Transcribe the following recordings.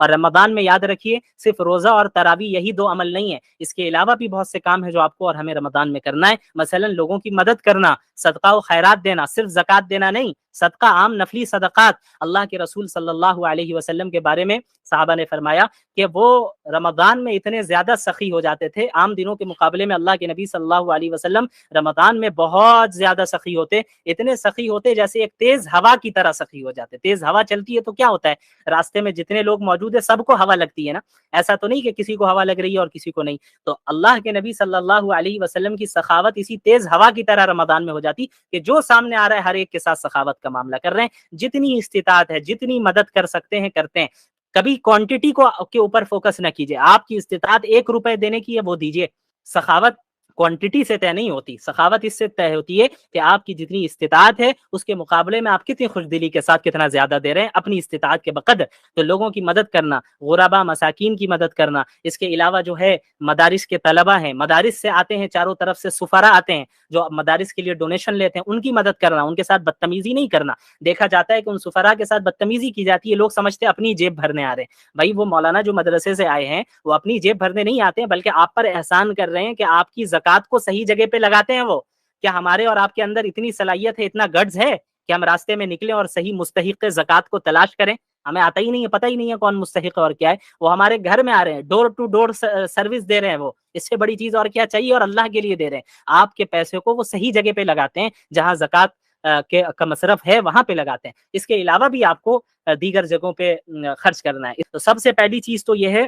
اور رمضان میں یاد رکھیے صرف روزہ اور تراویح یہی دو عمل نہیں ہے، اس کے علاوہ بھی بہت سے کام ہیں جو آپ کو اور ہمیں رمضان میں کرنا ہے. مثلا لوگوں کی مدد کرنا، صدقہ و خیرات دینا، صرف زکوٰۃ دینا نہیں، صدقہ عام نفلی صدقات. اللہ کے رسول صلی اللہ علیہ وسلم کے بارے میں صحابہ نے فرمایا کہ وہ رمضان میں اتنے زیادہ سخی ہو جاتے تھے، عام دنوں کے مقابلے میں اللہ کے نبی صلی اللہ علیہ وسلم رمضان میں بہت زیادہ سخی ہوتے، اتنے سخی ہوتے جیسے ایک تیز ہوا کی طرح سخی ہو جاتے. تیز ہوا چلتی ہے تو کیا ہوتا ہے، راستے میں جتنے لوگ موجود ہیں سب کو ہوا لگتی ہے نا، ایسا تو نہیں کہ کسی کو ہوا لگ رہی ہے اور کسی کو نہیں. تو اللہ کے نبی صلی اللہ علیہ وسلم کی سخاوت اسی تیز ہوا کی طرح رمضان میں ہو جاتی کہ جو سامنے آ رہا ہے ہر ایک کے ساتھ سخاوت کا معاملہ کر رہے ہیں. جتنی استطاعت ہے، جتنی مدد کر سکتے ہیں کرتے ہیں. کبھی کوانٹٹی کو کے اوپر فوکس نہ کیجیے. آپ کی استطاعت 1 روپے دینے کی ہے وہ دیجیے. سخاوت کوانٹٹی سے طے نہیں ہوتی، سخاوت اس سے طے ہوتی ہے کہ آپ کی جتنی استطاعت ہے اس کے مقابلے میں آپ کتنی خوش دلی کے ساتھ کتنا زیادہ دے رہے ہیں اپنی استطاعت کے بقدر. تو لوگوں کی مدد کرنا، غربا مساکین کی مدد کرنا، اس کے علاوہ جو ہے مدارس کے طلبہ ہیں، مدارس سے آتے ہیں، چاروں طرف سے سفراء آتے ہیں جو مدارس کے لیے ڈونیشن لیتے ہیں، ان کی مدد کرنا، ان کے ساتھ بدتمیزی نہیں کرنا. دیکھا جاتا ہے کہ ان سفراء کے ساتھ بدتمیزی کی جاتی ہے، لوگ سمجھتے ہیں اپنی جیب بھرنے آ رہے ہیں. بھائی وہ مولانا جو مدرسے سے آئے ہیں وہ اپنی جیب بھرنے نہیں آتے ہیں، بلکہ آپ پر احسان کر رہے ہیں کہ آپ کی زکوٰۃ کو صحیح جگہ پہ لگاتے ہیں. وہ کیا ہمارے اور آپ کے اندر اتنی صلاحیت ہے، اتنا گٹس ہے کہ ہم راستے میں نکلیں اور صحیح مستحق زکوٰۃ کو تلاش کریں؟ ہمیں آتا ہی نہیں ہے، پتہ ہی نہیں ہے کون مستحق اور کیا ہے. وہ ہمارے گھر میں آ رہے ہیں، ڈور ٹو ڈور سروس دے رہے ہیں. وہ اس سے بڑی چیز اور کیا چاہیے، اور اللہ کے لیے دے رہے ہیں. آپ کے پیسے کو وہ صحیح جگہ پہ لگاتے ہیں، جہاں زکوٰۃ کا مصرف ہے وہاں پہ لگاتے ہیں. اس کے علاوہ بھی آپ کو دیگر جگہوں پہ خرچ کرنا ہے. تو سب سے پہلی چیز تو یہ ہے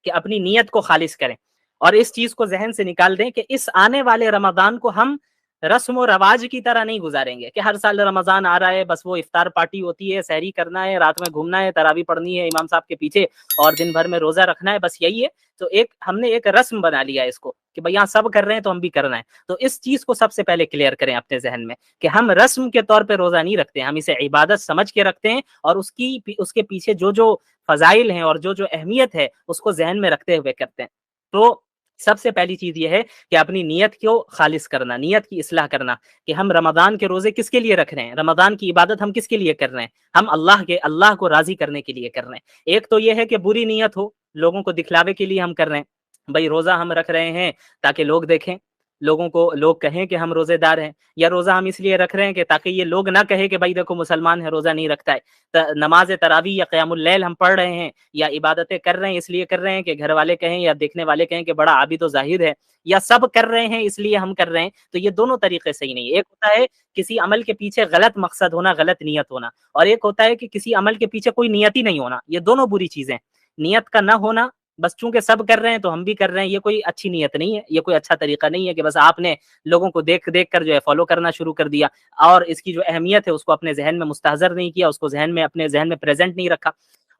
کہ اپنی نیت کو خالص کریں، اور اس چیز کو ذہن سے نکال دیں کہ اس آنے والے رمضان کو ہم رسم و رواج کی طرح نہیں گزاریں گے کہ ہر سال رمضان آ رہا ہے، بس وہ افطار پارٹی ہوتی ہے، سحری کرنا ہے، رات میں گھومنا ہے، تراویح پڑھنی ہے امام صاحب کے پیچھے اور دن بھر میں روزہ رکھنا ہے، بس یہی ہے. تو ہم نے ایک رسم بنا لیا اس کو کہ بھئی یہاں سب کر رہے ہیں تو ہم بھی کرنا ہے. تو اس چیز کو سب سے پہلے کلیئر کریں اپنے ذہن میں کہ ہم رسم کے طور پہ روزہ نہیں رکھتے، ہم اسے عبادت سمجھ کے رکھتے ہیں، اور اس کے پیچھے جو فضائل ہیں اور جو اہمیت ہے اس کو ذہن میں رکھتے ہوئے کرتے ہیں. تو سب سے پہلی چیز یہ ہے کہ اپنی نیت کو خالص کرنا، نیت کی اصلاح کرنا کہ ہم رمضان کے روزے کس کے لیے رکھ رہے ہیں، رمضان کی عبادت ہم کس کے لیے کر رہے ہیں. ہم اللہ کو راضی کرنے کے لیے کر رہے ہیں. ایک تو یہ ہے کہ بری نیت ہو، لوگوں کو دکھلاوے کے لیے ہم کر رہے ہیں. بھائی روزہ ہم رکھ رہے ہیں تاکہ لوگ دیکھیں، لوگ کہیں کہ ہم روزے دار ہیں، یا روزہ ہم اس لیے رکھ رہے ہیں کہ تاکہ یہ لوگ نہ کہے کہ بھائی دیکھو مسلمان ہے روزہ نہیں رکھتا ہے. نماز تراویح یا قیام اللیل ہم پڑھ رہے ہیں یا عبادتیں کر رہے ہیں اس لیے کر رہے ہیں کہ گھر والے کہیں یا دیکھنے والے کہیں کہ بڑا عابد و زاہد ہے، یا سب کر رہے ہیں اس لیے ہم کر رہے ہیں. تو یہ دونوں طریقے صحیح نہیں. ایک ہوتا ہے کسی عمل کے پیچھے غلط مقصد ہونا، غلط نیت ہونا، اور ایک ہوتا ہے کہ کسی عمل کے پیچھے کوئی نیت ہی نہیں ہونا. یہ دونوں بری چیزیں. نیت کا نہ ہونا، بس چونکہ سب کر رہے ہیں تو ہم بھی کر رہے ہیں، یہ کوئی اچھی نیت نہیں ہے، یہ کوئی اچھا طریقہ نہیں ہے کہ بس آپ نے لوگوں کو دیکھ کر جو ہے فالو کرنا شروع کر دیا اور اس کی جو اہمیت ہے اس کو اپنے ذہن میں مستحضر نہیں کیا، اس کو اپنے ذہن میں پریزنٹ نہیں رکھا.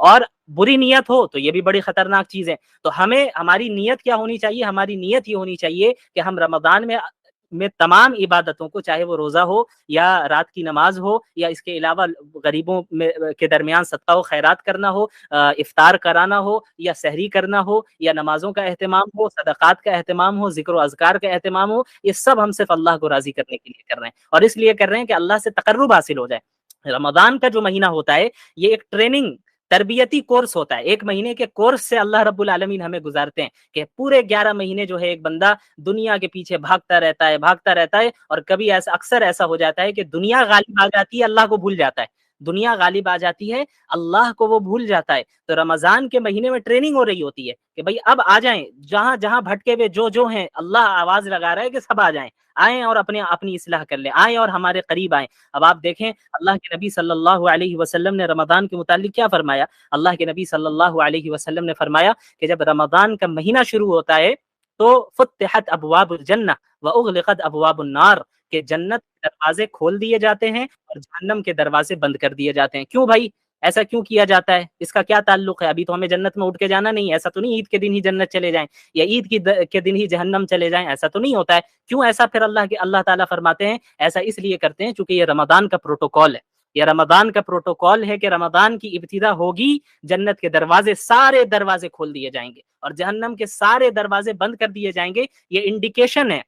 اور بری نیت ہو تو یہ بھی بڑی خطرناک چیز ہے. تو ہماری نیت کیا ہونی چاہیے؟ ہماری نیت یہ ہونی چاہیے کہ ہم رمضان میں تمام عبادتوں کو، چاہے وہ روزہ ہو یا رات کی نماز ہو یا اس کے علاوہ غریبوں کے درمیان صدقہ و خیرات کرنا ہو، افطار کرانا ہو یا سحری کرنا ہو یا نمازوں کا اہتمام ہو، صدقات کا اہتمام ہو، ذکر و اذکار کا اہتمام ہو، یہ سب ہم صرف اللہ کو راضی کرنے کے لیے کر رہے ہیں، اور اس لیے کر رہے ہیں کہ اللہ سے تقرب حاصل ہو جائے. رمضان کا جو مہینہ ہوتا ہے یہ ایک ٹریننگ، تربیتی کورس ہوتا ہے. 1 مہینے کے کورس سے اللہ رب العالمین ہمیں گزارتے ہیں کہ پورے 11 مہینے جو ہے ایک بندہ دنیا کے پیچھے بھاگتا رہتا ہے اور کبھی اکثر ایسا ہو جاتا ہے کہ دنیا غالب آ جاتی ہے، اللہ کو بھول جاتا ہے. دنیا غالب آ جاتی ہے، اللہ کو وہ بھول جاتا ہے. تو رمضان کے مہینے میں ٹریننگ ہو رہی ہوتی ہے کہ بھئی اب آ جائیں، جہاں جہاں بھٹکے ہوئے جو ہیں، اللہ آواز لگا رہا ہے کہ سب آ جائیں، آئیں اور اپنی اصلاح کر لیں، آئیں اور ہمارے قریب آئیں. اب آپ دیکھیں اللہ کے نبی صلی اللہ علیہ وسلم نے رمضان کے متعلق کیا فرمایا. اللہ کے نبی صلی اللہ علیہ وسلم نے فرمایا کہ جب رمضان کا مہینہ شروع ہوتا ہے تو فتحت ابواب الجنہ واغلقت ابواب النار، کہ جنت کے دروازے کھول دیے جاتے ہیں اور جہنم کے دروازے بند کر دیے جاتے ہیں. کیوں بھائی ایسا کیوں کیا جاتا ہے؟ اس کا کیا تعلق ہے؟ ابھی تو ہمیں جنت میں اٹھ کے جانا نہیں، ایسا تو نہیں عید کے دن ہی جنت چلے جائیں یا عید کے دن ہی جہنم چلے جائیں، ایسا تو نہیں ہوتا ہے. کیوں ایسا پھر اللہ تعالیٰ فرماتے ہیں ایسا اس لیے کرتے ہیں چونکہ یہ رمضان کا پروٹوکول ہے. یہ رمضان کا پروٹوکول ہے کہ رمضان کی ابتدا ہوگی، جنت کے سارے دروازے کھول دیے جائیں گے اور جہنم کے سارے دروازے بند کر دیے جائیں گے. یہ انڈیکیشن ہے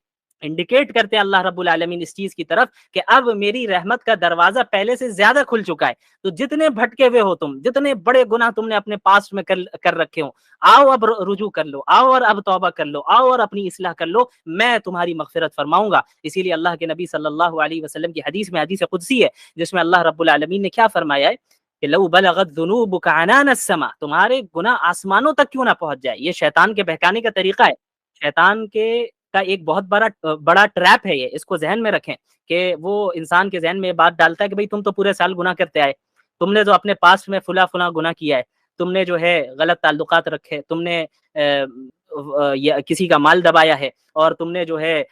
انڈیکیٹ کرتے ہیں اللہ رب العالمین اس چیز کی طرف کہ اب میری رحمت کا دروازہ پہلے سے زیادہ کھل چکا ہے. تو جتنے بھٹکے ہوئے ہو تم، جتنے بڑے گناہ تم نے اپنے پاسٹ میں کر رکھے ہو، آؤ اب رجوع کر لو، آؤ اور اب توبہ کر لو، آؤ اور اپنی اصلاح کر لو، میں تمہاری مغفرت فرماؤں گا. اسی لیے اللہ کے نبی صلی اللہ علیہ وسلم کی حدیث میں، حدیث قدسی ہے، جس میں اللہ رب العالمین نے کیا فرمایا ہے کہ لو بلغت ذنوبک عنان السماء، تمہارے گناہ آسمانوں تک کیوں نہ پہنچ جائے. یہ شیطان کے بہکانے کا طریقہ ہے. شیطان کا ایک بہت بڑا ٹریپ ہے یہ، اس کو ذہن میں رکھیں کہ وہ انسان کے ذہن میں یہ بات ڈالتا ہے کہ بھئی تم تو پورے سال گناہ کرتے آئے، تم نے جو اپنے پاسٹ میں فلاں فلاں گناہ کیا ہے، تم نے جو ہے غلط تعلقات رکھے، تم نے کسی کا مال دبایا ہے، اور تم نے جو ہے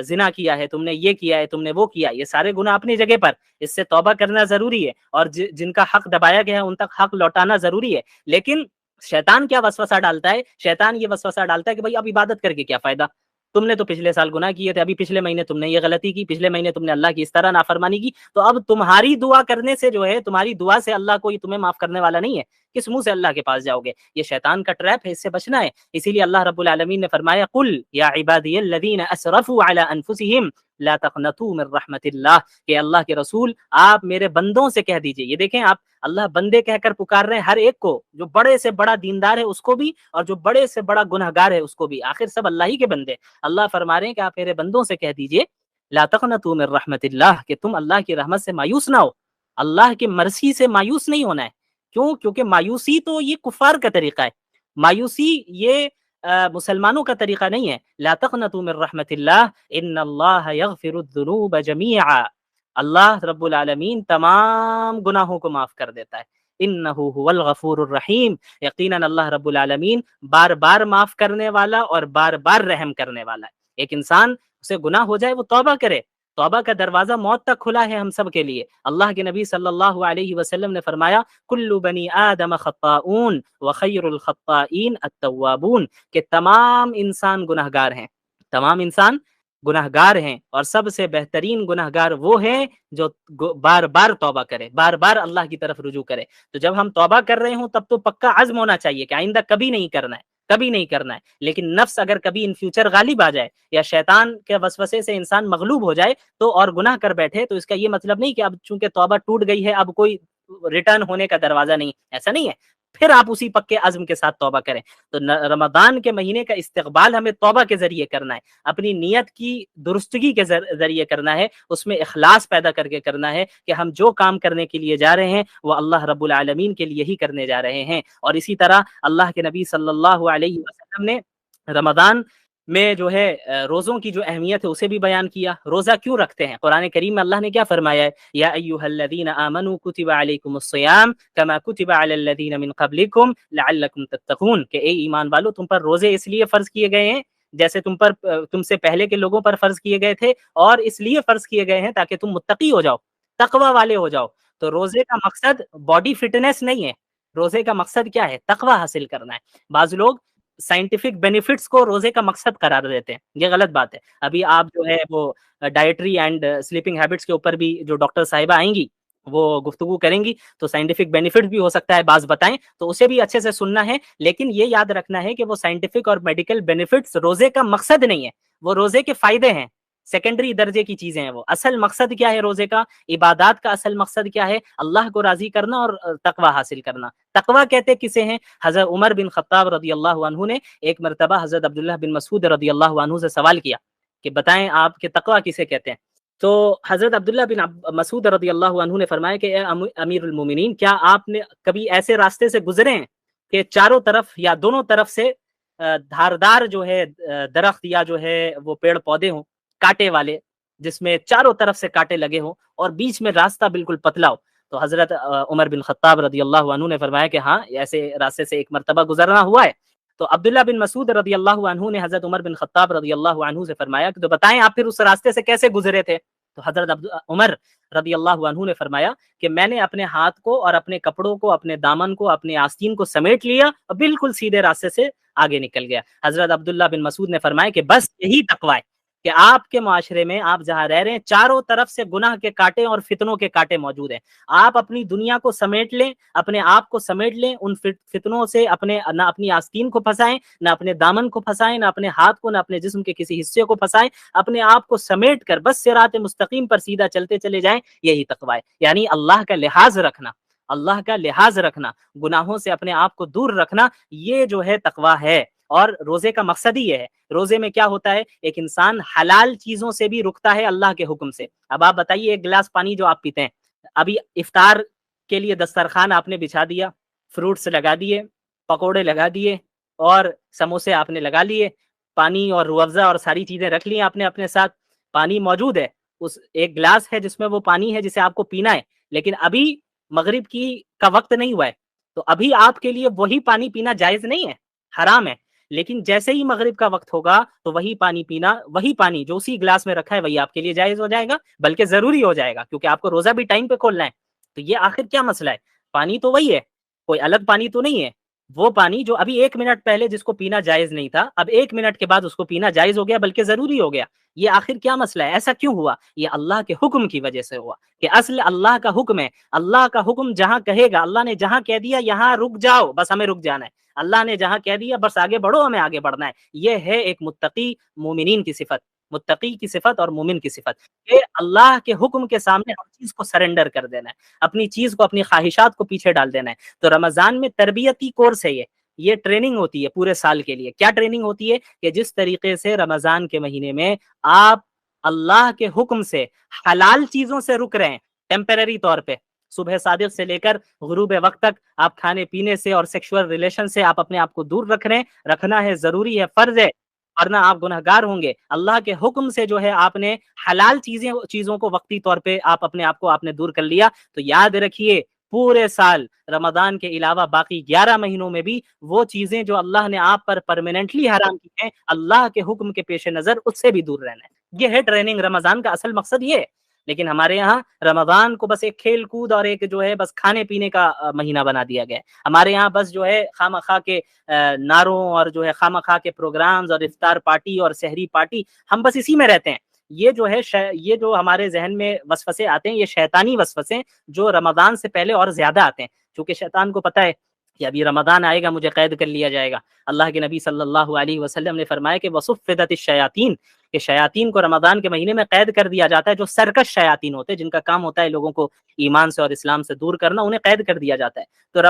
زنا کیا ہے، تم نے یہ کیا ہے، تم نے وہ کیا ہے. یہ سارے گناہ اپنی جگہ پر، اس سے توبہ کرنا ضروری ہے، اور جن کا حق دبایا گیا ہے ان تک حق لوٹانا ضروری ہے. لیکن شیطان کیا وسوسہ ڈالتا ہے؟ شیطان یہ وسوسہ ڈالتا ہے کہ بھئی اب عبادت کر کے کیا فائدہ، تم نے تو پچھلے سال گناہ کیے تھے، ابھی پچھلے مہینے تم نے یہ غلطی کی، پچھلے مہینے تم نے اللہ کی اس طرح نافرمانی کی، تو اب تمہاری دعا کرنے سے جو ہے، تمہاری دعا سے اللہ کوئی تمہیں معاف کرنے والا نہیں ہے، کس منہ سے اللہ کے پاس جاؤ گے؟ یہ شیطان کا ٹریپ ہے، اس سے بچنا ہے. اسی لیے اللہ رب العالمین نے فرمایا قل یا عبادی الذین اسرفوا علی انفسہم لا تقنطوا من رحمت اللہ، کہ اللہ کے رسول آپ میرے بندوں سے کہہ دیجئے. یہ دیکھیں آپ، اللہ بندے کہہ کر پکار رہے ہیں ہر ایک کو، جو بڑے سے بڑا دیندار ہے اس کو بھی، اور جو بڑے سے بڑا گنہگار ہے اس کو بھی، آخر سب اللہ ہی کے بندے. اللہ فرما رہے ہیں کہ آپ میرے بندوں سے کہہ دیجئے لا تقنطوا من رحمت اللہ، کہ تم اللہ کی رحمت سے مایوس نہ ہو، اللہ کی مرضی سے مایوس نہیں ہونا ہے. کیوں؟ کیونکہ مایوسی تو یہ کفار کا طریقہ ہے، مایوسی یہ مسلمانوں کا طریقہ نہیں ہے. لا تقنطوا من رحمت اللہ ان اللہ یغفر الذنوب جميعا، اللہ رب العالمین تمام گناہوں کو معاف کر دیتا ہے. انہ هو الغفور الرحیم، یقیناً اللہ رب العالمین بار بار معاف کرنے والا اور بار بار رحم کرنے والا ہے. ایک انسان سے گناہ ہو جائے وہ توبہ کرے، توبہ کا دروازہ موت تک کھلا ہے ہم سب کے لیے. اللہ کے نبی صلی اللہ علیہ وسلم نے فرمایا کل بنی آدم خطاؤون وخیر الخطائین التوابون، کہ تمام انسان گناہگار ہیں، تمام انسان گناہگار ہیں، اور سب سے بہترین گناہگار وہ ہیں جو بار بار توبہ کرے، بار بار اللہ کی طرف رجوع کرے. تو جب ہم توبہ کر رہے ہوں تب تو پکا عزم ہونا چاہیے کہ آئندہ کبھی نہیں کرنا ہے، کبھی نہیں کرنا ہے. لیکن نفس اگر کبھی ان فیوچر غالب آ جائے، یا شیطان کے وسوسے سے انسان مغلوب ہو جائے تو اور گناہ کر بیٹھے، تو اس کا یہ مطلب نہیں کہ اب چونکہ توبہ ٹوٹ گئی ہے اب کوئی ریٹرن ہونے کا دروازہ نہیں، ایسا نہیں ہے. پھر آپ اسی پکے عزم کے ساتھ توبہ کریں. تو رمضان کے مہینے کا استقبال ہمیں توبہ کے ذریعے کرنا ہے، اپنی نیت کی درستگی کے ذریعے کرنا ہے، اس میں اخلاص پیدا کر کے کرنا ہے کہ ہم جو کام کرنے کے لیے جا رہے ہیں وہ اللہ رب العالمین کے لیے ہی کرنے جا رہے ہیں. اور اسی طرح اللہ کے نبی صلی اللہ علیہ وسلم نے رمضان میں جو ہے روزوں کی جو اہمیت ہے اسے بھی بیان کیا. روزہ کیوں رکھتے ہیں؟ قرآن کریم میں اللہ نے کیا فرمایا ہے؟ یا ایھا الذین آمنوا کتب علیکم الصیام کما کتب علی الذین من قبلکم لعلکم تتقون، کہ اے ایمان والو تم پر روزے اس لیے فرض کیے گئے ہیں جیسے تم سے پہلے کے لوگوں پر فرض کیے گئے تھے، اور اس لیے فرض کیے گئے ہیں تاکہ تم متقی ہو جاؤ، تقوی والے ہو جاؤ. تو روزے کا مقصد باڈی فٹنس نہیں ہے، روزے کا مقصد کیا ہے؟ تقوی حاصل کرنا ہے. بعض لوگ سائنٹیفک بینیفٹس کو روزے کا مقصد قرار دیتے ہیں، یہ غلط بات ہے. ابھی آپ جو ہے وہ ڈائٹری اینڈ سلیپنگ ہیبٹس کے اوپر بھی جو ڈاکٹر صاحبہ آئیں گی وہ گفتگو کریں گی، تو سائنٹیفک بینیفٹ بھی ہو سکتا ہے بعض بتائیں، تو اسے بھی اچھے سے سننا ہے. لیکن یہ یاد رکھنا ہے کہ وہ سائنٹیفک اور میڈیکل بینیفٹس روزے کا مقصد نہیں ہے، وہ روزے کے فائدے ہیں، سیکنڈری درجے کی چیزیں ہیں. وہ اصل مقصد کیا ہے روزے کا؟ عبادات کا اصل مقصد کیا ہے؟ اللہ کو راضی کرنا اور تقوی حاصل کرنا. تقوی کہتے کسے ہیں؟ حضرت عمر بن خطاب رضی اللہ عنہ نے ایک مرتبہ حضرت عبداللہ بن مسعود رضی اللہ عنہ سے سوال کیا کہ بتائیں آپ کے تقوی کسے کہتے ہیں؟ تو حضرت عبداللہ بن مسعود رضی اللہ عنہ نے فرمایا کہ اے امیر المومنین، کیا آپ نے کبھی ایسے راستے سے گزرے ہیں کہ چاروں طرف یا دونوں طرف سے دھاردار جو ہے درخت یا جو ہے وہ پیڑ پودے ہوں کانٹے والے، جس میں چاروں طرف سے کانٹے لگے ہوں اور بیچ میں راستہ بالکل پتلا ہو؟ تو حضرت عمر بن خطاب رضی اللہ عنہ نے فرمایا کہ ہاں، ایسے راستے سے ایک مرتبہ گزرنا ہوا ہے. تو عبداللہ بن مسعود رضی اللہ عنہ نے حضرت عمر بن خطاب رضی اللہ عنہ سے فرمایا کہ تو بتائیں آپ پھر اس راستے سے کیسے گزرے تھے؟ تو حضرت عمر رضی اللہ عنہ نے فرمایا کہ میں نے اپنے ہاتھ کو اور اپنے کپڑوں کو، اپنے دامن کو، اپنے آستین کو سمیٹ لیا اور بالکل سیدھے راستے سے آگے نکل گیا. حضرت عبداللہ بن مسعود نے فرمایا کہ بس یہی تقوی ہے، کہ آپ کے معاشرے میں آپ جہاں رہ رہے ہیں چاروں طرف سے گناہ کے کانٹے اور فتنوں کے کانٹے موجود ہیں. آپ اپنی دنیا کو سمیٹ لیں، اپنے آپ کو سمیٹ لیں، ان فتنوں سے نہ اپنی آستین کو پھنسائیں، نہ اپنے دامن کو پھنسائیں، نہ اپنے ہاتھ کو، نہ اپنے جسم کے کسی حصے کو پھنسائیں. اپنے آپ کو سمیٹ کر بس صراط مستقیم پر سیدھا چلتے چلے جائیں. یہی تقوی ہے، یعنی اللہ کا لحاظ رکھنا، اللہ کا لحاظ رکھنا، گناہوں سے اپنے آپ کو دور رکھنا، یہ جو ہے تقوی ہے. اور روزے کا مقصد ہی یہ ہے. روزے میں کیا ہوتا ہے؟ ایک انسان حلال چیزوں سے بھی رکتا ہے اللہ کے حکم سے. اب آپ بتائیے، ایک گلاس پانی جو آپ پیتے ہیں، ابھی افطار کے لیے دسترخوان آپ نے بچھا دیا، فروٹس لگا دیے، پکوڑے لگا دیے اور سموسے آپ نے لگا لیے، پانی اور روح افزا اور ساری چیزیں رکھ لی آپ نے اپنے ساتھ، پانی موجود ہے، اس ایک گلاس ہے جس میں وہ پانی ہے جسے آپ کو پینا ہے، لیکن ابھی مغرب کا وقت نہیں ہوا ہے، تو ابھی آپ کے لیے وہی پانی پینا جائز نہیں ہے، حرام ہے. لیکن جیسے ہی مغرب کا وقت ہوگا تو وہی پانی پینا، وہی پانی جو اسی گلاس میں رکھا ہے وہی آپ کے لیے جائز ہو جائے گا، بلکہ ضروری ہو جائے گا، کیونکہ آپ کو روزہ بھی ٹائم پہ کھولنا ہے. تو یہ آخر کیا مسئلہ ہے؟ پانی تو وہی ہے، کوئی الگ پانی تو نہیں ہے. وہ پانی جو ابھی 1 منٹ پہلے جس کو پینا جائز نہیں تھا، اب 1 منٹ کے بعد اس کو پینا جائز ہو گیا، بلکہ ضروری ہو گیا. یہ آخر کیا مسئلہ ہے؟ ایسا کیوں ہوا؟ یہ اللہ کے حکم کی وجہ سے ہوا، کہ اصل اللہ کا حکم ہے. اللہ کا حکم جہاں کہے گا، اللہ نے جہاں کہہ دیا یہاں رک جاؤ، بس ہمیں رک جانا ہے. اللہ نے جہاں کہہ دیا بس آگے بڑھو، ہمیں آگے بڑھنا ہے. یہ ہے ایک متقی مومنین کی صفت، متقی کی صفت اور مومن کی صفت، کہ اللہ کے حکم کے سامنے ہر چیز کو سرنڈر کر دینا ہے، اپنی چیز کو، اپنی خواہشات کو پیچھے ڈال دینا ہے. تو رمضان میں تربیتی کورس ہے، یہ ٹریننگ ہوتی ہے پورے سال کے لیے. کیا ٹریننگ ہوتی ہے؟ کہ جس طریقے سے رمضان کے مہینے میں آپ اللہ کے حکم سے حلال چیزوں سے رک رہے ہیں ٹیمپرری طور پہ، صبح صادق سے لے کر غروب وقت تک آپ کھانے پینے سے اور سیکشول ریلیشن سے آپ اپنے آپ کو دور رکھ رہے ہیں، رکھنا ہے، ضروری ہے، فرض ہے، ورنہ آپ گنہگار ہوں گے. اللہ کے حکم سے جو ہے آپ نے حلال چیزوں کو وقتی طور پہ اپنے آپ کو آپ نے دور کر لیا. تو یاد رکھیے، پورے سال رمضان کے علاوہ باقی 11 مہینوں میں بھی وہ چیزیں جو اللہ نے آپ پر پرماننٹلی حرام کی ہیں، اللہ کے حکم کے پیش نظر اس سے بھی دور رہنا ہے. یہ ہے ٹریننگ، رمضان کا اصل مقصد یہ ہے. لیکن ہمارے یہاں رمضان کو بس ایک کھیل کود اور ایک جو ہے بس کھانے پینے کا مہینہ بنا دیا گیا ہے. ہمارے یہاں بس جو ہے خواہ خواہ کے نعروں اور جو ہے خواہ خواہ کے پروگرامز اور افطار پارٹی اور سحری پارٹی، ہم بس اسی میں رہتے ہیں. یہ جو ہے یہ جو ہمارے ذہن میں وسوسے آتے ہیں، یہ شیطانی وسوسے جو رمضان سے پہلے اور زیادہ آتے ہیں، چونکہ شیطان کو پتہ ہے کہ ابھی رمضان آئے گا، مجھے قید کر لیا جائے گا. اللہ کے نبی صلی اللہ علیہ وسلم نے فرمایا کہ وصفدت الشیاطین، کہ شیاطین کو رمضان کے مہینے میں قید کر دیا جاتا ہے. جو سرکش شیاطین ہوتے ہیں، جن کا کام ہوتا ہے لوگوں کو ایمان سے اور اسلام سے دور کرنا، انہیں قید کر دیا جاتا ہے. تو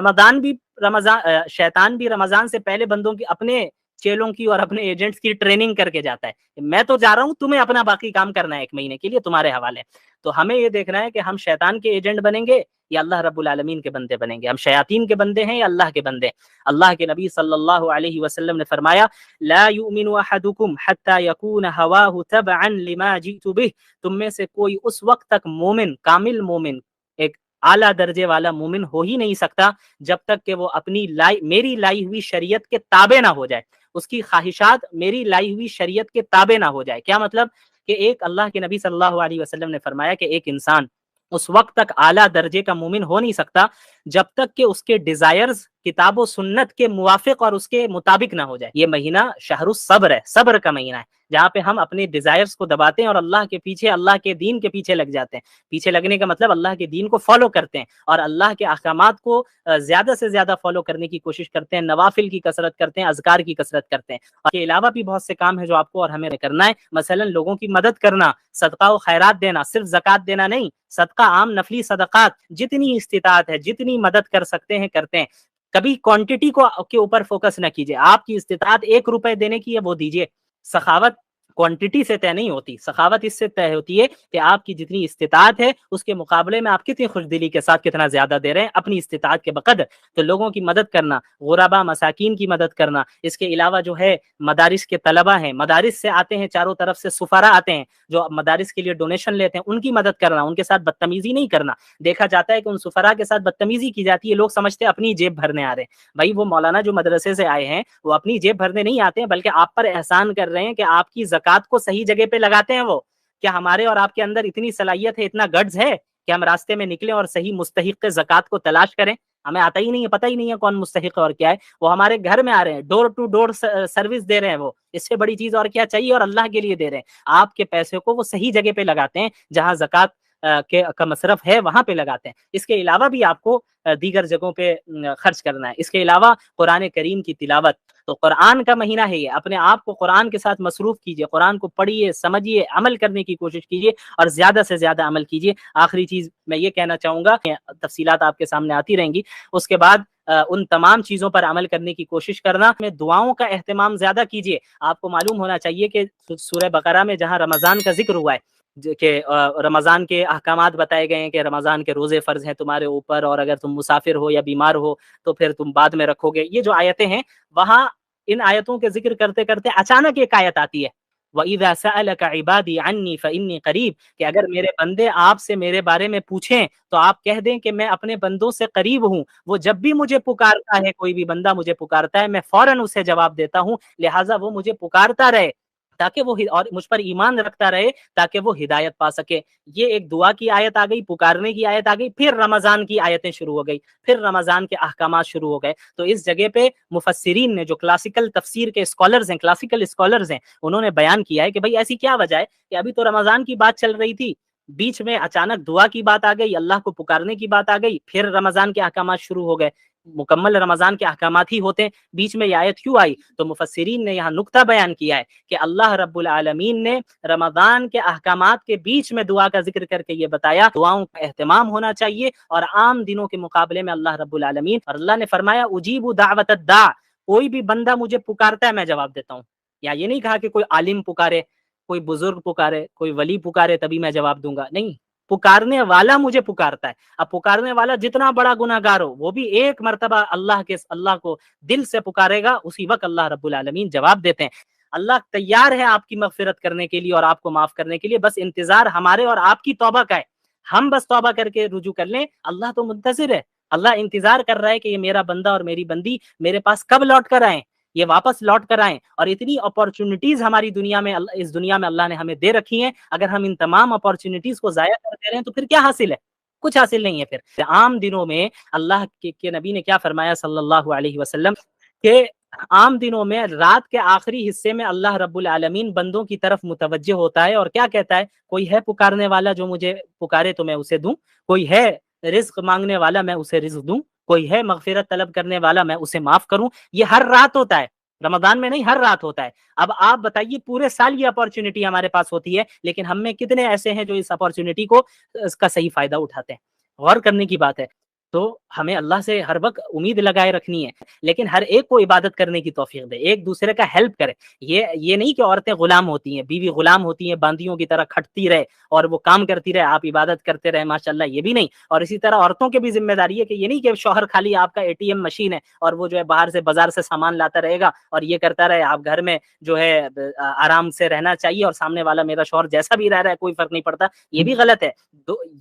شیطان بھی رمضان سے پہلے بندوں کی، اپنے چیلوں کی اور اپنے ایجنٹس کی ٹریننگ کر کے جاتا ہے. میں تو جا رہا ہوں، تمہیں اپنا باقی کام کرنا ہے، 1 مہینے کے لیے تمہارے حوالے. تو ہمیں یہ دیکھنا ہے کہ ہم شیطان کے ایجنٹ بنیں گے یا اللہ رب العالمین کے بندے بنیں گے، ہم شیاطین کے بندے ہیں یا اللہ کے بندے. اللہ کے نبی صلی اللہ علیہ وسلم نے فرمایا لا یؤمن احدکم حتی یکون ہواہ تبعا لما جئت بہ، تم میں سے کوئی اس وقت تک مومن، کامل مومن، ایک اعلیٰ درجے والا مومن ہو ہی نہیں سکتا جب تک کہ وہ اپنی میری لائی ہوئی شریعت کے تابع نہ ہو جائے، اس کی خواہشات میری لائی ہوئی شریعت کے تابع نہ ہو جائے. کیا مطلب؟ کہ ایک اللہ کے نبی صلی اللہ علیہ وسلم نے فرمایا کہ ایک انسان اس وقت تک اعلیٰ درجے کا مومن ہو نہیں سکتا جب تک کہ اس کے ڈیزائرز کتاب و سنت کے موافق اور اس کے مطابق نہ ہو جائے. یہ مہینہ شہر الصبر ہے، صبر کا مہینہ ہے، جہاں پہ ہم اپنے ڈیزائرز کو دباتے ہیں اور اللہ کے پیچھے، اللہ کے دین کے پیچھے لگ جاتے ہیں. پیچھے لگنے کا مطلب اللہ کے دین کو فالو کرتے ہیں اور اللہ کے احکامات کو زیادہ سے زیادہ فالو کرنے کی کوشش کرتے ہیں، نوافل کی کثرت کرتے ہیں، اذکار کی کثرت کرتے ہیں. اور اس کے علاوہ بھی بہت سے کام ہیں جو آپ کو اور ہمیں کرنا ہے. مثلا لوگوں کی مدد کرنا، صدقہ و خیرات دینا، صرف زکوٰۃ دینا نہیں، صدقہ، عام نفلی صدقات، جتنی استطاعت ہے، جتنی مدد کر سکتے ہیں کرتے ہیں. کبھی کوانٹٹی کے اوپر فوکس نہ کیجیے. آپ کی استطاعت 1 روپے دینے کی ہے، وہ دیجیے. سخاوت کوانٹٹی سے طے نہیں ہوتی، سخاوت اس سے طے ہوتی ہے کہ آپ کی جتنی استطاعت ہے اس کے مقابلے میں آپ کتنی خوش دلی کے ساتھ کتنا زیادہ دے رہے ہیں اپنی استطاعت کے بقدر. تو لوگوں کی مدد کرنا، غربا مساکین کی مدد کرنا، اس کے علاوہ جو ہے مدارس کے طلبہ ہیں، مدارس سے آتے ہیں، چاروں طرف سے سفراء آتے ہیں جو مدارس کے لیے ڈونیشن لیتے ہیں، ان کی مدد کرنا، ان کے ساتھ بدتمیزی نہیں کرنا. دیکھا جاتا ہے کہ ان سفراء کے ساتھ بدتمیزی کی جاتی ہے، لوگ سمجھتے ہیں اپنی جیب بھرنے آ رہے ہیں. بھائی وہ مولانا جو مدرسے سے آئے ہیں وہ اپنی جیب بھرنے نہیں آتے ہیں، بلکہ آپ پر احسان کر رہے ہیں کہ آپ کی زکوٰۃ کو صحیح جگہ پہ لگاتے ہیں. وہ کیا ہمارے اور آپ کے اندر اتنی صلاحیت ہے، اتنا گٹس ہے کہ ہم راستے میں نکلیں اور صحیح مستحق زکوٰۃ کو تلاش کریں؟ ہمیں آتا ہی نہیں ہے، پتہ ہی نہیں ہے کون مستحق ہے اور کیا ہے، وہ ہمارے گھر میں آ رہے ہیں، ڈور ٹو ڈور سروس دے رہے ہیں، وہ اس سے بڑی چیز اور کیا چاہیے، اور اللہ کے لیے دے رہے ہیں۔ آپ کے پیسے کو وہ صحیح جگہ پہ لگاتے ہیں، جہاں زکوٰۃ کا مصرف ہے وہاں پہ لگاتے ہیں۔ اس کے علاوہ بھی آپ کو دیگر جگہوں پہ خرچ کرنا ہے۔ اس کے علاوہ قرآن کریم کی تلاوت، تو قرآن کا مہینہ ہے یہ، اپنے آپ کو قرآن کے ساتھ مصروف کیجئے، قرآن کو پڑھیے، سمجھیے، عمل کرنے کی کوشش کیجیے، اور زیادہ سے زیادہ عمل کیجیے۔ آخری چیز میں یہ کہنا چاہوں گا کہ تفصیلات آپ کے سامنے آتی رہیں گی، اس کے بعد ان تمام چیزوں پر عمل کرنے کی کوشش کرنا، میں دعاؤں کا اہتمام زیادہ کیجیے۔ آپ کو معلوم ہونا چاہیے کہ سورہ بقرہ میں جہاں رمضان کا ذکر ہوا ہے کہ رمضان کے احکامات بتائے گئے ہیں کہ رمضان کے روزے فرض ہیں تمہارے اوپر، اور اگر تم مسافر ہو یا بیمار ہو تو پھر تم بعد میں رکھو گے، یہ جو آیتیں ہیں وہاں ان آیتوں کے ذکر کرتے کرتے اچانک ایک آیت آتی ہے، وَإِذَا سَأَلَكَ عِبَادِي عَنِّي فَإِنِّي قَرِيبٌ، کہ اگر میرے بندے آپ سے میرے بارے میں پوچھیں تو آپ کہہ دیں کہ میں اپنے بندوں سے قریب ہوں، وہ جب بھی مجھے پکارتا ہے، کوئی بھی بندہ مجھے پکارتا ہے، میں فوراً اسے جواب دیتا ہوں، لہٰذا وہ مجھے پکارتا رہے تاکہ وہ اور مجھ پر ایمان رکھتا رہے تاکہ وہ ہدایت پا سکے۔ یہ ایک دعا کی آیت آ گئی، پکارنے کی آیت آ گئی، پھر رمضان کی آیتیں شروع ہو گئی، پھر رمضان کے احکامات شروع ہو گئے۔ تو اس جگہ پہ مفسرین نے، جو کلاسیکل تفسیر کے اسکالرز ہیں، کلاسیکل اسکالرز ہیں، انہوں نے بیان کیا ہے کہ بھئی ایسی کیا وجہ ہے کہ ابھی تو رمضان کی بات چل رہی تھی، بیچ میں اچانک دعا کی بات آ گئی، اللہ کو پکارنے کی بات آ گئی، پھر رمضان کے احکامات شروع ہو گئے، مکمل رمضان کے احکامات ہی ہوتے ہیں، بیچ میں یہ آیت کیوں آئی؟ تو مفسرین نے یہاں نقطہ بیان کیا ہے کہ اللہ رب العالمین نے رمضان کے احکامات کے بیچ میں دعا کا ذکر کر کے یہ بتایا دعاؤں کا اہتمام ہونا چاہیے، اور عام دنوں کے مقابلے میں اللہ رب العالمین، اور اللہ نے فرمایا اجیب دعوت الداع، کوئی بھی بندہ مجھے پکارتا ہے میں جواب دیتا ہوں۔ یا یہ نہیں کہا کہ کوئی عالم پکارے، کوئی بزرگ پکارے، کوئی ولی پکارے تبھی میں جواب دوں گا، نہیں، پکارنے والا مجھے پکارتا ہے۔ اب پکارنے والا جتنا بڑا گناہ گار ہو، وہ بھی ایک مرتبہ اللہ کو دل سے پکارے گا، اسی وقت اللہ رب العالمین جواب دیتے ہیں۔ اللہ تیار ہے آپ کی مغفرت کرنے کے لیے اور آپ کو معاف کرنے کے لیے، بس انتظار ہمارے اور آپ کی توبہ کا ہے۔ ہم بس توبہ کر کے رجوع کر لیں، اللہ تو منتظر ہے، اللہ انتظار کر رہا ہے کہ یہ میرا بندہ اور میری بندی میرے پاس کب لوٹ کر آئیں، یہ واپس لوٹ کر آئیں۔ اور اتنی اپارچونٹیز ہماری دنیا میں، اس دنیا میں اللہ نے ہمیں دے رکھی ہیں، اگر ہم ان تمام اپارچونٹیز کو ضائع کر دے رہے ہیں تو پھر کیا حاصل ہے؟ کچھ حاصل نہیں ہے۔ پھر عام دنوں میں اللہ کے نبی نے کیا فرمایا صلی اللہ علیہ وسلم کہ عام دنوں میں رات کے آخری حصے میں اللہ رب العالمین بندوں کی طرف متوجہ ہوتا ہے اور کیا کہتا ہے، کوئی ہے پکارنے والا جو مجھے پکارے تو میں اسے دوں، کوئی ہے رزق مانگنے والا میں اسے رزق دوں، کوئی ہے مغفرت طلب کرنے والا میں اسے معاف کروں۔ یہ ہر رات ہوتا ہے، رمضان میں نہیں، ہر رات ہوتا ہے۔ اب آپ بتائیے پورے سال یہ اپارچونٹی ہمارے پاس ہوتی ہے، لیکن ہم میں کتنے ایسے ہیں جو اس اپارچونٹی کو، اس کا صحیح فائدہ اٹھاتے ہیں؟ غور کرنے کی بات ہے۔ تو ہمیں اللہ سے ہر وقت امید لگائے رکھنی ہے، لیکن ہر ایک کو عبادت کرنے کی توفیق دے، ایک دوسرے کا ہیلپ کرے۔ یہ نہیں کہ عورتیں غلام ہوتی ہیں، بیوی غلام ہوتی ہیں، باندیوں کی طرح کھٹتی رہے اور وہ کام کرتی رہے، آپ عبادت کرتے رہے، ماشاءاللہ، یہ بھی نہیں۔ اور اسی طرح عورتوں کی بھی ذمہ داری ہے کہ یہ نہیں کہ شوہر خالی آپ کا ATM مشین ہے اور وہ جو ہے باہر سے بازار سے سامان لاتا رہے گا اور یہ کرتا رہے، آپ گھر میں جو ہے آرام سے رہنا چاہیے اور سامنے والا میرا شوہر جیسا بھی رہ رہا ہے کوئی فرق نہیں پڑتا، یہ بھی غلط ہے۔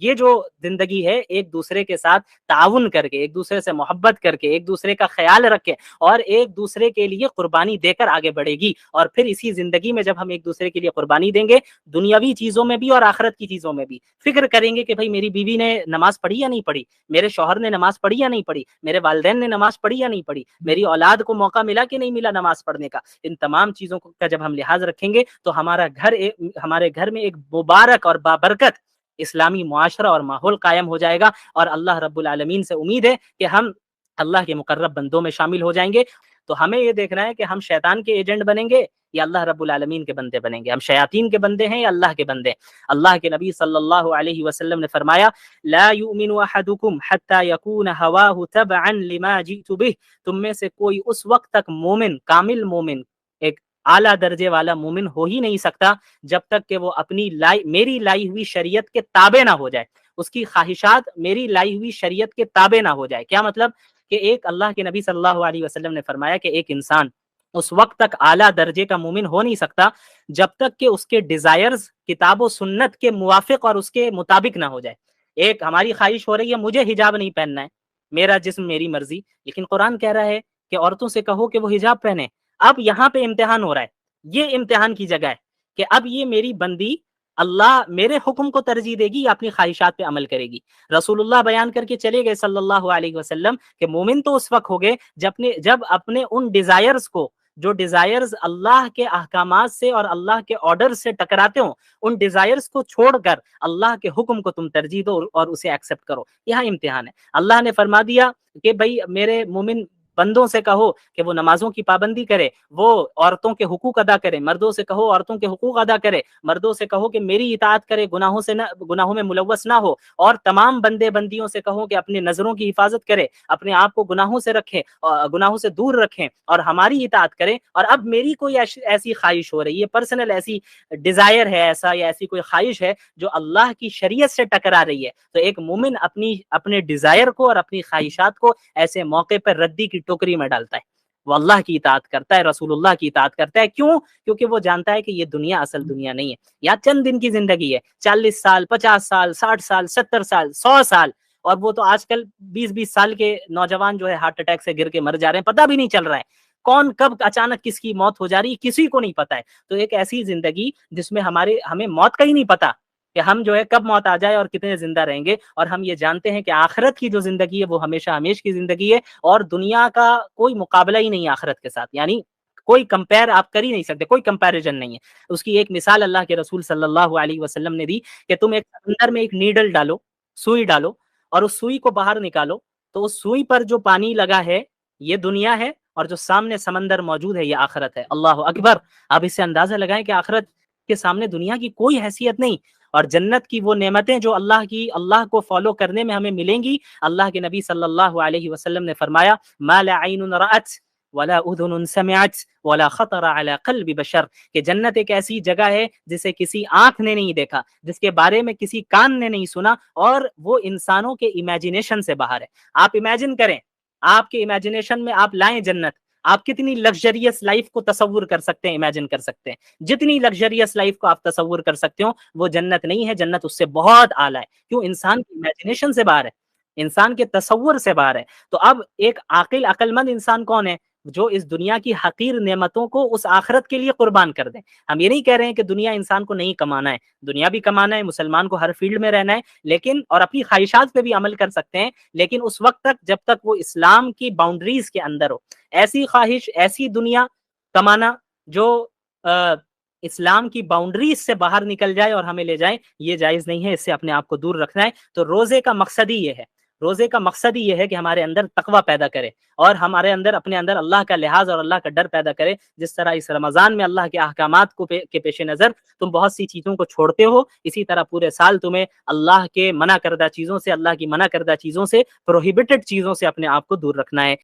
یہ جو زندگی ہے ایک دوسرے کے ساتھ تعاون کر کے، ایک دوسرے سے محبت کر کے، ایک دوسرے کا خیال رکھ کے اور ایک دوسرے کے لیے قربانی دے کر آگے بڑھے گی۔ اور پھر اسی زندگی میں جب ہم ایک دوسرے کے لیے قربانی دیں گے، دنیاوی چیزوں میں بھی اور آخرت کی چیزوں میں بھی، فکر کریں گے کہ بھئی میری بیوی نے نماز پڑھی یا نہیں پڑھی، میرے شوہر نے نماز پڑھی یا نہیں پڑھی، میرے والدین نے نماز پڑھی یا نہیں پڑھی، میری اولاد کو موقع ملا کہ نہیں ملا نماز پڑھنے کا۔ ان تمام چیزوں کا جب ہم لحاظ رکھیں گے تو ہمارے گھر میں ایک مبارک اور بابرکت اسلامی معاشرہ اور ماحول قائم ہو جائے گا، اور اللہ رب العالمین سے امید ہے کہ ہم اللہ کے مقرب بندوں میں شامل ہو جائیں گے۔ تو ہمیں یہ دیکھنا ہے کہ ہم شیطان کے ایجنٹ بنیں گے یا اللہ رب العالمین کے بندے بنیں گے، ہم شیاطین کے بندے ہیں یا اللہ کے بندے۔ اللہ کے نبی صلی اللہ علیہ وسلم نے فرمایا لا یؤمن احدکم حتی یکون ہواہ تبعا لما جئت بہ، تم میں سے کوئی اس وقت تک مومن، کامل مومن، ایک اعلیٰ درجے والا مومن ہو ہی نہیں سکتا جب تک کہ وہ اپنی میری لائی ہوئی شریعت کے تابع نہ ہو جائے، اس کی خواہشات میری لائی ہوئی شریعت کے تابع نہ ہو جائے۔ کیا مطلب؟ کہ ایک اللہ کے نبی صلی اللہ علیہ وسلم نے فرمایا کہ ایک انسان اس وقت تک اعلیٰ درجے کا مومن ہو نہیں سکتا جب تک کہ اس کے ڈیزائرز کتاب و سنت کے موافق اور اس کے مطابق نہ ہو جائے۔ ایک ہماری خواہش ہو رہی ہے مجھے حجاب نہیں پہننا ہے، میرا جسم میری مرضی، لیکن قرآن کہہ رہا ہے کہ عورتوں سے کہو کہ وہ حجاب پہنے۔ اب یہاں پہ امتحان ہو رہا ہے، یہ امتحان کی جگہ ہے کہ اب یہ میری بندی اللہ میرے حکم کو ترجیح دے گی یا اپنی خواہشات پہ عمل کرے گی؟ رسول اللہ بیان کر کے چلے گئے صلی اللہ علیہ وسلم کہ مومن تو اس وقت ہو گئے جب اپنے ان ڈیزائرز کو، جو ڈیزائرز اللہ کے احکامات سے اور اللہ کے آرڈر سے ٹکراتے ہوں، ان ڈیزائرز کو چھوڑ کر اللہ کے حکم کو تم ترجیح دو اور اسے ایکسپٹ کرو۔ یہاں امتحان ہے۔ اللہ نے فرما دیا کہ بھائی میرے مومن بندوں سے کہو کہ وہ نمازوں کی پابندی کرے، وہ عورتوں کے حقوق ادا کرے، مردوں سے کہو عورتوں کے حقوق ادا کرے، مردوں سے کہو کہ میری اطاعت کرے، گناہوں میں ملوث نہ ہو، اور تمام بندے بندیوں سے کہو کہ اپنی نظروں کی حفاظت کرے، اپنے آپ کو گناہوں سے رکھے، گناہوں سے دور رکھیں اور ہماری اطاعت کریں۔ اور اب میری کوئی ایسی خواہش ہو رہی ہے، پرسنل ایسی ڈیزائر ہے ایسا، یا ایسی کوئی خواہش ہے جو اللہ کی شریعت سے ٹکرا رہی ہے، تو ایک مومن اپنے ڈیزائر کو اور اپنی خواہشات کو ایسے موقع پر ردی کی ٹوکری میں ڈالتا ہے، وہ اللہ کی اطاعت کرتا ہے، رسول اللہ کی اطاعت کرتا ہے۔ کیوں؟ کیونکہ وہ جانتا ہے کہ یہ دنیا اصل دنیا نہیں ہے، یا چند دن کی زندگی ہے، 40 سال، 50 سال، 60 سال، 70 سال، 100 سال، اور وہ تو آج کل 20 سال کے نوجوان جو ہے ہارٹ اٹیک سے گر کے مر جا رہے ہیں، پتہ بھی نہیں چل رہا ہے کون کب اچانک کس کی موت ہو جا رہی ہے، کسی کو نہیں پتا ہے۔ تو ایک ایسی زندگی جس میں ہمیں موت کا ہی نہیں پتا کہ ہم جو ہے کب موت آ جائے اور کتنے زندہ رہیں گے، اور ہم یہ جانتے ہیں کہ آخرت کی جو زندگی ہے وہ ہمیشہ ہمیش کی زندگی ہے، اور دنیا کا کوئی مقابلہ ہی نہیں ہے آخرت کے ساتھ، یعنی کوئی کمپیئر آپ کر ہی نہیں سکتے، کوئی کمپیریزن نہیں ہے۔ اس کی ایک مثال اللہ کے رسول صلی اللہ علیہ وسلم نے دی کہ تم ایک سمندر میں ایک نیڈل ڈالو، سوئی ڈالو، اور اس سوئی کو باہر نکالو، تو اس سوئی پر جو پانی لگا ہے یہ دنیا ہے، اور جو سامنے سمندر موجود ہے یہ آخرت ہے۔ اللہ اکبر! آپ اس سے اندازہ لگائیں کہ آخرت کے سامنے دنیا کی کوئی حیثیت نہیں، اور جنت کی وہ نعمتیں جو اللہ کو فالو کرنے میں ہمیں ملیں گی۔ اللہ کے نبی صلی اللہ علیہ وسلم نے فرمایا ما لا عین رأت ولا اذن سمعت ولا خطر على قلب بشر، کہ جنت ایک ایسی جگہ ہے جسے کسی آنکھ نے نہیں دیکھا، جس کے بارے میں کسی کان نے نہیں سنا، اور وہ انسانوں کے امیجنیشن سے باہر ہے۔ آپ امیجن کریں، آپ کے امیجنیشن میں آپ لائیں جنت، آپ کتنی لگژریس لائف کو تصور کر سکتے ہیں، امیجن کر سکتے ہیں، جتنی لگژریس لائف کو آپ تصور کر سکتے ہو وہ جنت نہیں ہے، جنت اس سے بہت اعلیٰ ہے۔ کیوں؟ انسان کی امیجنیشن سے باہر ہے، انسان کے تصور سے باہر ہے۔ تو اب ایک عقل مند انسان کون ہے؟ جو اس دنیا کی حقیر نعمتوں کو اس آخرت کے لیے قربان کر دیں۔ ہم یہ نہیں کہہ رہے ہیں کہ دنیا انسان کو نہیں کمانا ہے، دنیا بھی کمانا ہے، مسلمان کو ہر فیلڈ میں رہنا ہے، لیکن اور اپنی خواہشات پہ بھی عمل کر سکتے ہیں، لیکن اس وقت تک جب تک وہ اسلام کی باؤنڈریز کے اندر ہو۔ ایسی خواہش، ایسی دنیا کمانا جو اسلام کی باؤنڈریز سے باہر نکل جائے اور ہمیں لے جائے، یہ جائز نہیں ہے، اس سے اپنے آپ کو دور رکھنا ہے۔ تو روزے کا مقصد ہی یہ ہے، روزے کا مقصد ہی یہ ہے کہ ہمارے اندر تقوی پیدا کرے، اور ہمارے اندر اپنے اندر اللہ کا لحاظ اور اللہ کا ڈر پیدا کرے۔ جس طرح اس رمضان میں اللہ کے احکامات کے پیش نظر تم بہت سی چیزوں کو چھوڑتے ہو، اسی طرح پورے سال تمہیں اللہ کے منع کردہ چیزوں سے، اللہ کی منع کردہ چیزوں سے، پروہیبٹڈ چیزوں سے اپنے آپ کو دور رکھنا ہے۔